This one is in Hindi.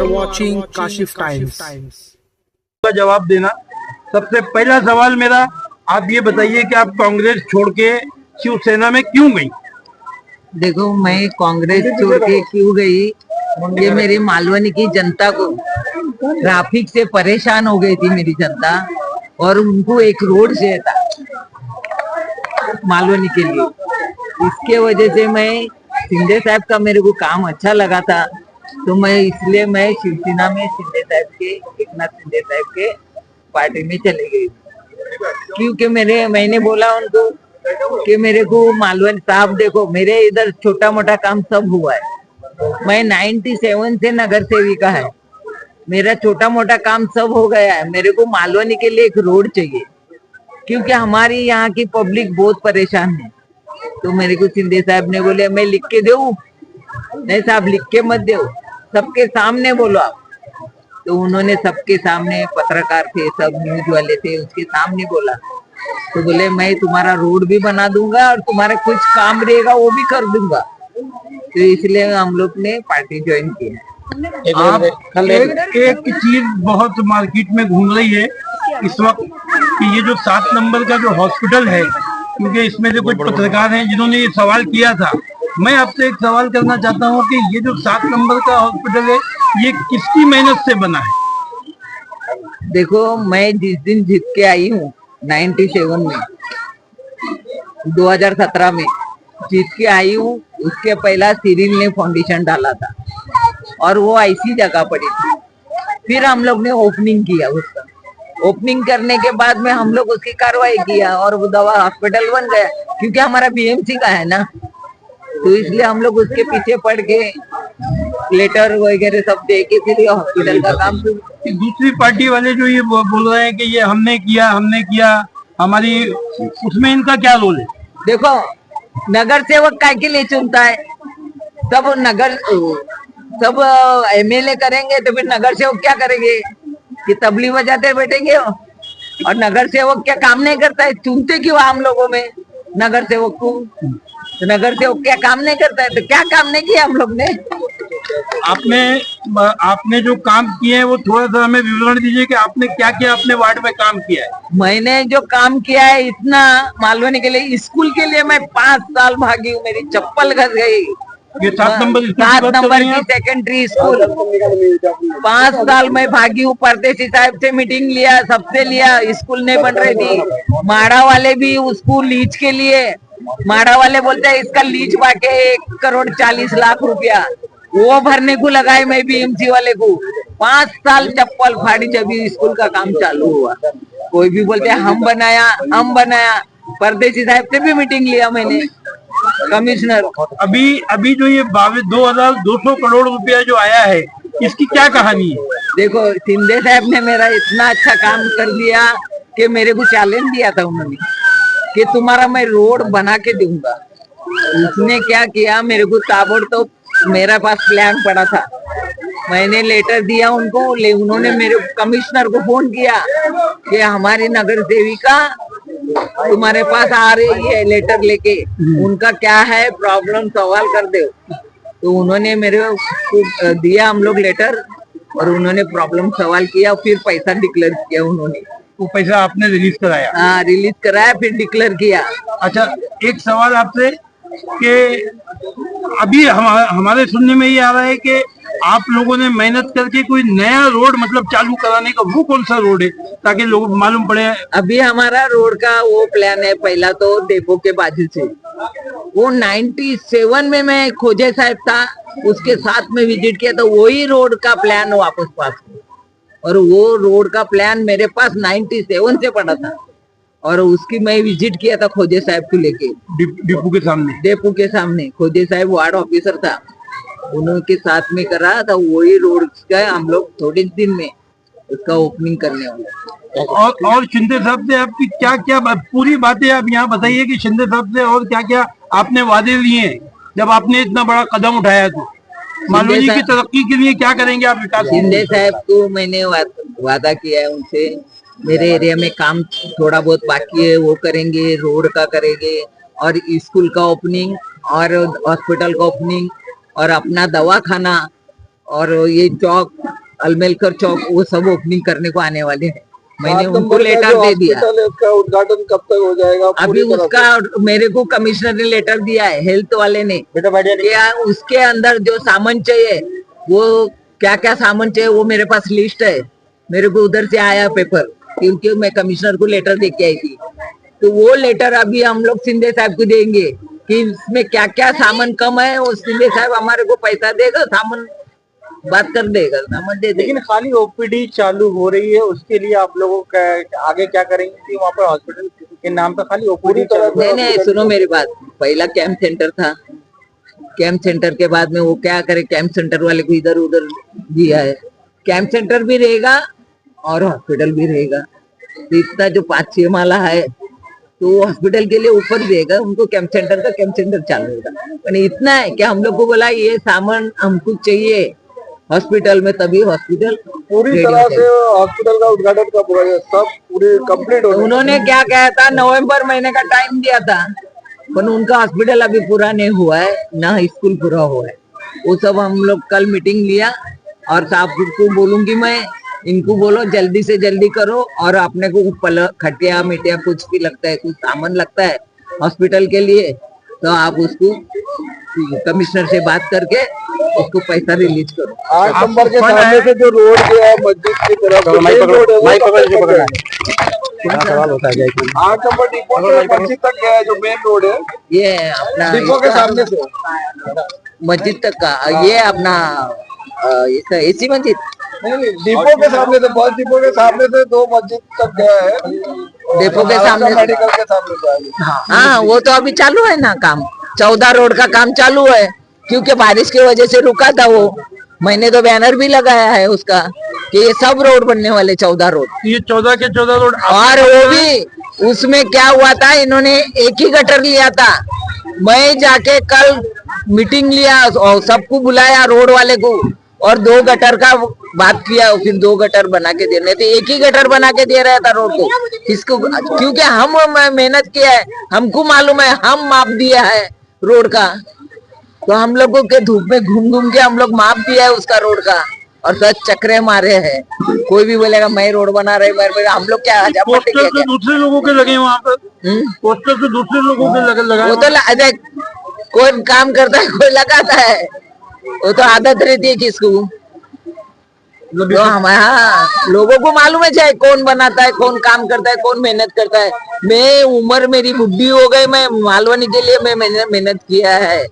watching Kashif Times. का जवाब देना। सबसे पहला सवाल मेरा, आप ये बताइए कि आप कांग्रेस छोड़ के शिवसेना में क्यों गई? देखो, मैं कांग्रेस छोड़ के क्यों गई, ये मेरी मालवनी की जनता को, ट्रैफिक से परेशान हो गई थी मेरी जनता, और उनको एक रोड चाहिए था मालवनी के लिए। इसके वजह से मैं, शिंदे साहब का मेरे को काम अच्छा लगा था, तो मैं इसलिए मैं शिवसेना में शिंदे साहब के, एकनाथ शिंदे साहब के पार्टी में चले गई। क्योंकि मैंने बोला उनको कि मेरे को मालवनी साहब, देखो मेरे इधर छोटा मोटा काम सब हुआ है। मैं 97 से नगर सेविका है, मेरा छोटा मोटा काम सब हो गया है। मेरे को मालवनी के लिए एक रोड चाहिए, क्योंकि हमारी यहाँ की पब्लिक बहुत परेशान है। तो मेरे को शिंदे साहब ने बोले मैं लिख के दूं? नहीं साहब, लिख के मत दो, सबके सामने बोलो आप। तो उन्होंने सबके सामने, पत्रकार थे, सब न्यूज वाले थे, उसके सामने बोला। तो बोले मैं तुम्हारा रोड भी बना दूंगा और तुम्हारा कुछ काम रहेगा वो भी कर दूंगा। तो इसलिए हम लोग ने पार्टी ज्वाइन किया। आप एक चीज बहुत मार्केट में घूम रही है इस वक्त कि ये जो 7 नंबर का जो हॉस्पिटल है, क्योंकि इसमें से कुछ पत्रकार हैं जिन्होंने ये सवाल किया था। मैं आपसे एक सवाल करना चाहता हूँ कि ये जो 7 नंबर का हॉस्पिटल है, ये किसकी मेहनत से बना है? देखो, मैं जिस दिन जीत के आई हूँ 97 में, 2017 में जीत के आई हूँ, उसके पहला सिरिल ने फाउंडेशन डाला था और वो ऐसी जगह पड़ी थी। फिर हम लोग ने ओपनिंग किया उसका। ओपनिंग करने के बाद में हम लोग उसकी कार्रवाई किया और वो दवा हॉस्पिटल बन गया, क्योंकि हमारा बीएमसी का है ना। तो इसलिए हम लोग उसके पीछे पड़ के लेटर वगैरह सब दे के फिर हॉस्पिटल का काम। दूसरी पार्टी वाले जो ये बोल रहे हैं कि ये हमने किया हमारी, उसमें इनका क्या रोल है? देखो, नगर सेवक काय के लिए चुनता है? सब एमएलए करेंगे तो फिर नगर सेवक क्या करेंगे? कि तबली बजाते बैठेंगे? और नगर सेवक क्या काम नहीं करता है? चुनते क्यों हम लोगों में नगर सेवक को? तो नगर सेवक क्या काम नहीं करता है? तो क्या काम नहीं किया हम लोग ने? आपने जो काम किए हैं वो थोड़ा सा हमें विवरण दीजिए कि आपने क्या क्या अपने वार्ड में काम किया है। मैंने जो काम किया है इतना मालवनी के लिए, स्कूल के लिए मैं 5 साल भागी हूँ, मेरी चप्पल घस गई। ये 7 नंबर की सेकेंडरी स्कूल 5 साल में भागी हूँ। परदेसी साहब से मीटिंग लिया, सबसे लिया, स्कूल नहीं बन रही थी। माड़ा वाले भी उसको लीज के लिए, माड़ा वाले बोलते हैं इसका लीज बाके 1,40,00,000 रुपया, वो भरने को लगाए मैं बीएमसी वाले को। 5 साल चप्पल फाड़ी जब स्कूल का काम चालू हुआ। कोई भी बोलते हम बनाया। परदेसी साहब से भी मीटिंग लिया मैंने, कमिश्नर। अभी जो ये 2,200 करोड़ रुपया जो आया है, इसकी क्या कहानी है? देखो, शिंदे साहब ने मेरा इतना अच्छा काम कर दिया कि मेरे को चैलेंज दिया था उन्होंने कि तुम्हारा मैं रोड बना के दूंगा। उसने क्या किया, मेरे को ताबड़तोड़, मेरा पास प्लान पड़ा था, मैंने लेटर दिया उनको। उन्होंने मेरे कमिश्नर को फोन किया कि हमारी नगर सेविका तुम्हारे पास आ रही है लेटर लेके, उनका क्या है प्रॉब्लम सवाल कर दो। तो उन्होंने मेरे को दिया हम लोग लेटर, और उन्होंने प्रॉब्लम सवाल किया, फिर पैसा डिक्लेयर किया उन्होंने। वो पैसा आपने रिलीज कराया? हाँ, रिलीज कराया, फिर डिक्लेयर किया। अच्छा, एक सवाल आपसे कि अभी हमारे सुनने में ये आ रहा है कि आप लोगों ने मेहनत करके कोई नया रोड मतलब चालू कराने का, वो कौन सा रोड है, ताकि लोगों को मालूम पड़े? अभी हमारा रोड का वो प्लान है, पहला तो डेपो के बाजू से, वो 97 में मैं खोजे साहब था, उसके साथ में विजिट किया था, वही रोड का प्लान वापस पास हुआ। और वो रोड का प्लान मेरे पास 97 से पड़ा था, और उसकी मैं विजिट किया था खोजे साहब को लेके, डेपो के सामने खोजे साहब वार्ड ऑफिसर था, उनके साथ में करा था। वही रोड का हम लोग थोड़े दिन में उसका ओपनिंग करने वाले। और शिंदे साहब से आपकी क्या क्या पूरी बातें आप यहाँ बताइए कि शिंदे साहब से और क्या क्या आपने वादे लिए हैं जब आपने इतना बड़ा कदम उठाया? तो मालवनी की तरक्की के लिए क्या करेंगे आप विकास? शिंदे साहब को मैंने वादा किया है उनसे, मेरे एरिया में काम थोड़ा बहुत बाकी है, वो करेंगे, रोड का करेंगे, और स्कूल का ओपनिंग, और हॉस्पिटल का ओपनिंग, और अपना दवाखाना और ये चौक अलमेलकर चौक वो सब ओपनिंग करने को आने वाले हैं। मैंने उनको लेटर दे दिया। उसका उद्घाटन कब तक हो जाएगा? अभी उसका मेरे को कमिश्नर ने लेटर दिया है, हेल्थ वाले ने, क्या उसके अंदर जो सामान चाहिए, वो क्या क्या सामान चाहिए वो मेरे पास लिस्ट है। मेरे को उधर से आया पेपर, क्योंकि मैं कमिश्नर को लेटर दे के आई थी। तो वो लेटर अभी हम लोग शिंदे साहब को देंगे कि इसमें क्या क्या सामान कम है। वो शिंदे साहब हमारे को पैसा देगा, सामान बात कर देगा, सामान दे देगा। लेकिन खाली ओपीडी चालू हो रही है, उसके लिए आप लोगों का आगे क्या करेंगे कि वहाँ पर हॉस्पिटल के नाम पर खाली ओपीडी नहीं, सुनो मेरी बात। पहला कैंप सेंटर था, कैंप सेंटर के बाद में वो क्या करे, कैंप सेंटर वाले को इधर उधर दिया है। कैंप सेंटर भी रहेगा और हॉस्पिटल भी रहेगा। तो इतना जो 5-6 माला है तो हॉस्पिटल के लिए ऊपर देगा, उनको कैंप सेंटर चालू होगा। पर इतना है कि हम लोग को बोला ये सामान हमको चाहिए हॉस्पिटल में, तभी हॉस्पिटल पूरी तरह से हॉस्पिटल का उद्घाटन कब होगा? सब पूरी कंप्लीट हो। उन्होंने क्या कहा था, नवंबर महीने का टाइम दिया था, पर उनका हॉस्पिटल अभी पूरा नहीं हुआ है, ना स्कूल पूरा हुआ है। वो सब हम लोग कल मीटिंग लिया और साहब को बोलूंगी मैं, इनको बोलो जल्दी से जल्दी करो। और अपने को खटिया मिटिया कुछ भी लगता है, कुछ सामान लगता है हॉस्पिटल के लिए, तो आप उसको कमिश्नर से बात करके उसको पैसा रिलीज करो। 8 नंबर के सामने से जो रोड गया है मस्जिद की तरफ, सवाल होता है 8 नंबर डिपो से मस्जिद तक गया है जो मेन रोड है, ये अपना डिपो के सामने से मस्जिद तक का, ये अपना एसी मस्जिद नहीं, डिपो के सामने से, बस डिपो के सामने से 2 मस्जिद तक गया है। डिपो के सामने से, मेडिकल के सामने से। हाँ वो तो अभी चालू है ना काम। 14 रोड का काम चालू है, क्योंकि बारिश की वजह से रुका था वो। मैंने तो बैनर भी लगाया है उसका कि ये सब रोड बनने वाले 14 रोड। ये 14 के 14 रोड। और वो भी उसमें क्या हुआ था, इन्होंने एक ही गटर लिया था। मैं जाके कल मीटिंग लिया और सबको बुलाया रोड वाले को, और 2 गटर का बात किया, फिर 2 गटर बना के देने थे। एक ही गटर बना के दे रहा था रोड को किसको, क्योंकि हम मेहनत किया है, हमको मालूम है, हम माप दिया है रोड का। तो हम लोगों के धूप में घूम घूम के हम लोग माप दिया है उसका रोड का, और 10 चक्रे मारे हैं। कोई भी बोलेगा मैं रोड बना रहे, हम लोग क्या पोस्टर तो दूसरे लोगों के लगे वहाँ पर, पोस्टर तो दूसरे लोगों के लगा। वो तो कोई काम करता है, कोई लगाता है, वो तो आदत रहती है किसको। तो हमारा लोगों को मालूम है चाहे कौन बनाता है, कौन काम करता है, कौन मेहनत करता है। मैं उम्र मेरी बुढ़ी हो गई, मैं मालवनी के लिए मैं मेहनत किया है।